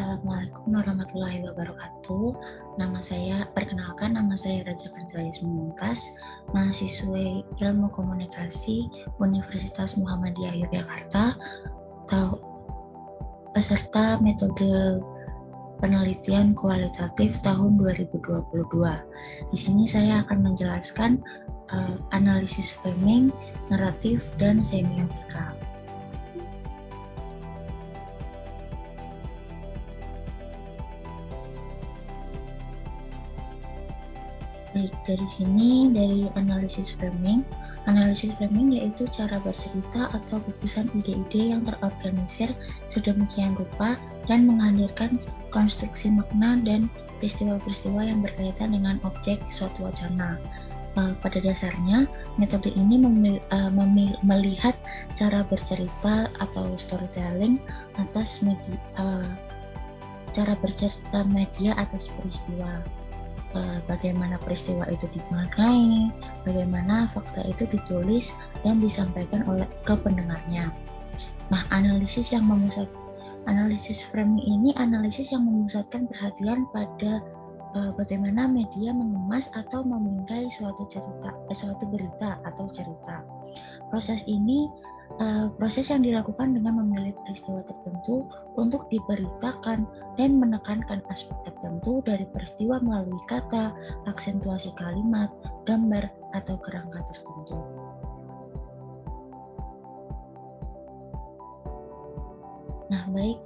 Assalamualaikum warahmatullahi wabarakatuh. Perkenalkan nama saya Raja Kanzayas Mumtaz, mahasiswa Ilmu Komunikasi Universitas Muhammadiyah Yogyakarta, peserta metode penelitian kualitatif tahun 2022. Di sini saya akan menjelaskan analisis framing, naratif, dan semiotika. Baik, dari analisis framing yaitu cara bercerita atau gugusan ide-ide yang terorganisir sedemikian rupa dan menghadirkan konstruksi makna dan peristiwa-peristiwa yang berkaitan dengan objek suatu wacana. Pada dasarnya, metode ini melihat cara bercerita atau storytelling atas cara bercerita media atas peristiwa. Bagaimana peristiwa itu dimaknai, bagaimana fakta itu ditulis dan disampaikan ke pendengarnya. Nah, analisis framing ini analisis yang memusatkan perhatian pada bagaimana media mengemas atau membingkai suatu berita atau cerita. Proses yang dilakukan dengan memilih peristiwa tertentu untuk diberitakan dan menekankan aspek tertentu dari peristiwa melalui kata, aksentuasi kalimat, gambar, atau kerangka tertentu. Nah, baik,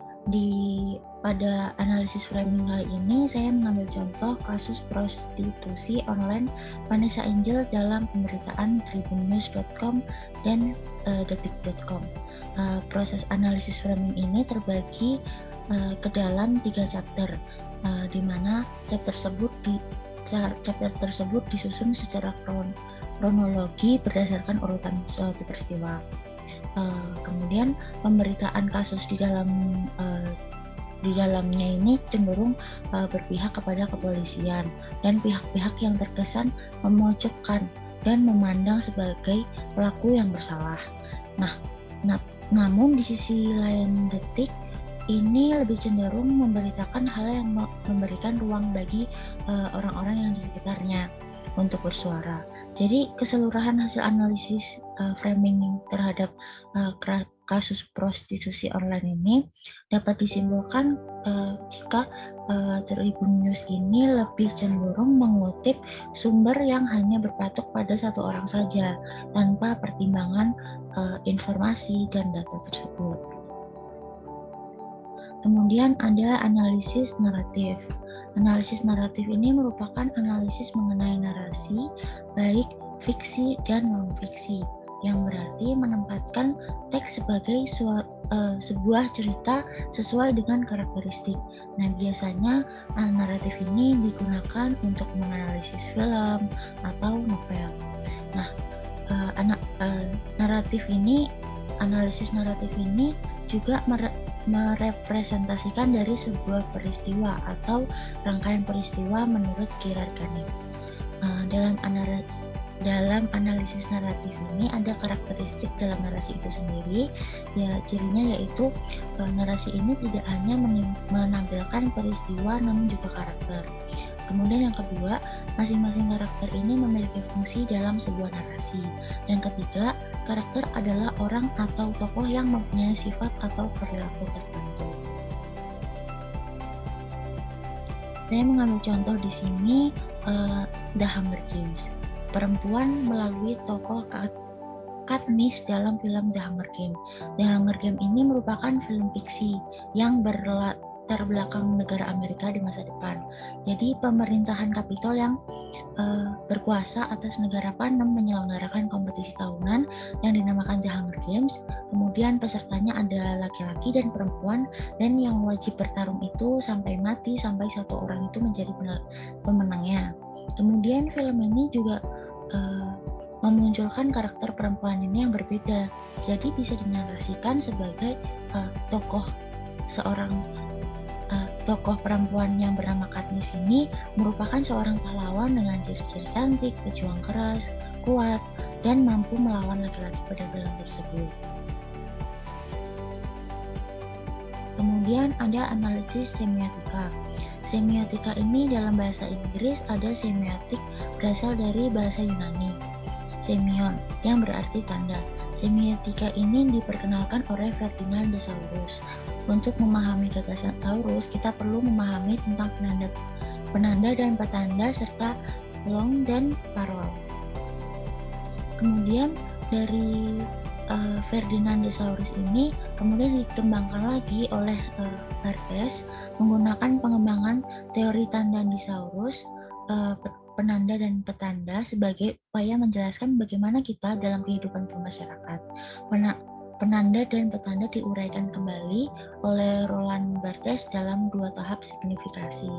pada analisis framing kali ini saya mengambil contoh kasus prostitusi online Vanessa Angel dalam pemberitaan tribunnews.com dan detik.com. Proses analisis framing ini terbagi ke dalam 3 chapter, di mana chapter tersebut disusun secara kronologi berdasarkan urutan suatu peristiwa. Kemudian pemberitaan kasus di dalamnya ini cenderung berpihak kepada kepolisian dan pihak-pihak yang terkesan memojokkan dan memandang sebagai pelaku yang bersalah. Namun di sisi lain Detik ini lebih cenderung memberitakan hal yang memberikan ruang bagi orang-orang yang di sekitarnya untuk bersuara. Jadi keseluruhan hasil analisis framing terhadap kasus prostitusi online ini dapat disimpulkan jika Tribun News ini lebih cenderung mengutip sumber yang hanya berpatok pada satu orang saja tanpa pertimbangan informasi dan data tersebut. Kemudian ada analisis naratif. Analisis naratif ini merupakan analisis mengenai narasi, baik fiksi dan non-fiksi, yang berarti menempatkan teks sebagai sebuah cerita sesuai dengan karakteristik. Nah, biasanya naratif ini digunakan untuk menganalisis film atau novel. Nah, analisis naratif ini juga merepresentasikan dari sebuah peristiwa atau rangkaian peristiwa menurut Kierkegaard. Dalam analisis naratif ini ada karakteristik dalam narasi itu sendiri, cirinya yaitu narasi ini tidak hanya menampilkan peristiwa namun juga karakter. Kemudian yang kedua, masing-masing karakter ini memiliki fungsi dalam sebuah narasi. Yang ketiga, karakter adalah orang atau tokoh yang mempunyai sifat atau perilaku tertentu. Saya mengambil contoh di sini The Hunger Games. Perempuan melalui tokoh Katniss dalam film The Hunger Games. The Hunger Games ini merupakan film fiksi yang berlatar belakang negara Amerika di masa depan. Jadi pemerintahan Kapitol yang berkuasa atas negara Panem menyelenggarakan kompetisi tahunan yang dinamakan The Hunger Games. Kemudian pesertanya ada laki-laki dan perempuan, dan yang wajib bertarung itu sampai mati, sampai satu orang itu menjadi pemenangnya. Kemudian film ini juga memunculkan karakter perempuan ini yang berbeda. Jadi bisa dinarasikan sebagai tokoh perempuan yang bernama Katniss ini merupakan seorang pahlawan dengan ciri-ciri cantik, pejuang keras, kuat, dan mampu melawan laki-laki pada film tersebut. Kemudian ada analisis semiotika. Semiotika ini dalam bahasa Inggris ada semiotik berasal dari bahasa Yunani, semion, yang berarti tanda. Semiotika ini diperkenalkan oleh Ferdinand de Saussure. Untuk memahami gagasan Saussure, kita perlu memahami tentang penanda dan petanda serta long dan parol. Kemudian dari Ferdinand de Saussure ini kemudian dikembangkan lagi oleh Barthes menggunakan pengembangan teori tanda di Saussure, penanda dan petanda sebagai upaya menjelaskan bagaimana kita dalam kehidupan bermasyarakat. Penanda dan petanda diuraikan kembali oleh Roland Barthes dalam 2 tahap signifikasi.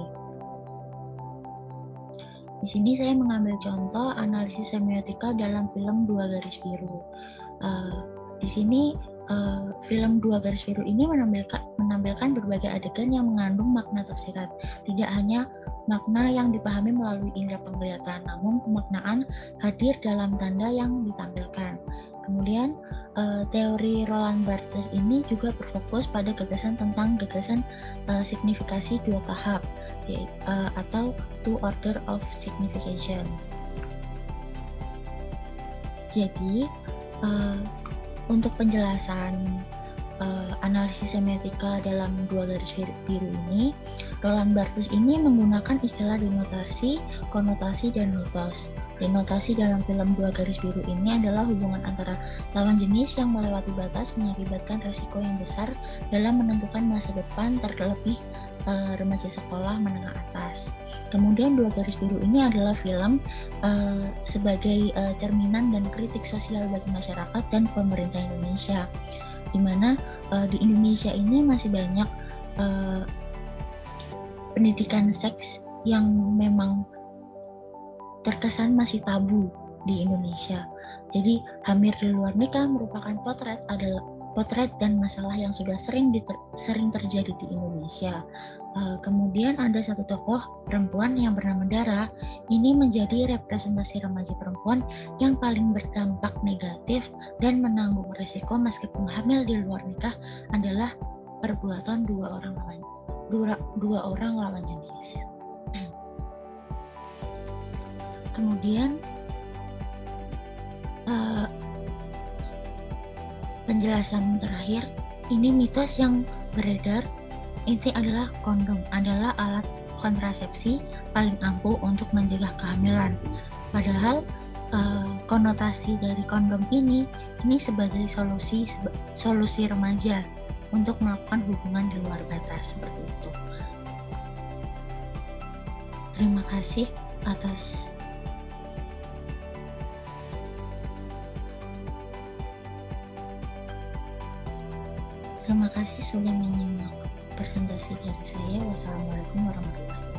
Di sini saya mengambil contoh analisis semiotika dalam film 2 garis biru. Di sini film 2 garis biru ini menampilkan berbagai adegan yang mengandung makna tersirat. Tidak hanya makna yang dipahami melalui indera penglihatan, namun pemaknaan hadir dalam tanda yang ditampilkan. Kemudian teori Roland Barthes ini juga berfokus pada gagasan tentang gagasan signifikasi 2 tahap atau two order of signification. Jadi untuk penjelasan analisis semiotika dalam 2 garis biru ini, Roland Barthes ini menggunakan istilah denotasi, konotasi, dan mitos. Denotasi dalam film 2 garis biru ini adalah hubungan antara lawan jenis yang melewati batas mengakibatkan resiko yang besar dalam menentukan masa depan, terlebih remaja sekolah menengah atas. Kemudian 2 garis biru ini adalah film sebagai cerminan dan kritik sosial bagi masyarakat dan pemerintah Indonesia, di mana di Indonesia ini masih banyak pendidikan seks yang memang terkesan masih tabu di Indonesia. Jadi hamil di luar nikah merupakan potret dan masalah yang sudah sering terjadi di Indonesia. Kemudian ada satu tokoh perempuan yang bernama Dara. Ini menjadi representasi remaja perempuan yang paling berdampak negatif dan menanggung risiko meskipun hamil di luar nikah adalah perbuatan dua orang lawan jenis. Kemudian penjelasan terakhir, ini mitos yang beredar ini adalah kondom adalah alat kontrasepsi paling ampuh untuk mencegah kehamilan. Padahal konotasi dari kondom ini sebagai solusi remaja untuk melakukan hubungan di luar batas seperti itu. Terima kasih atas Terima kasih sudah menyimak presentasi dari saya. Wassalamualaikum warahmatullahi wabarakatuh.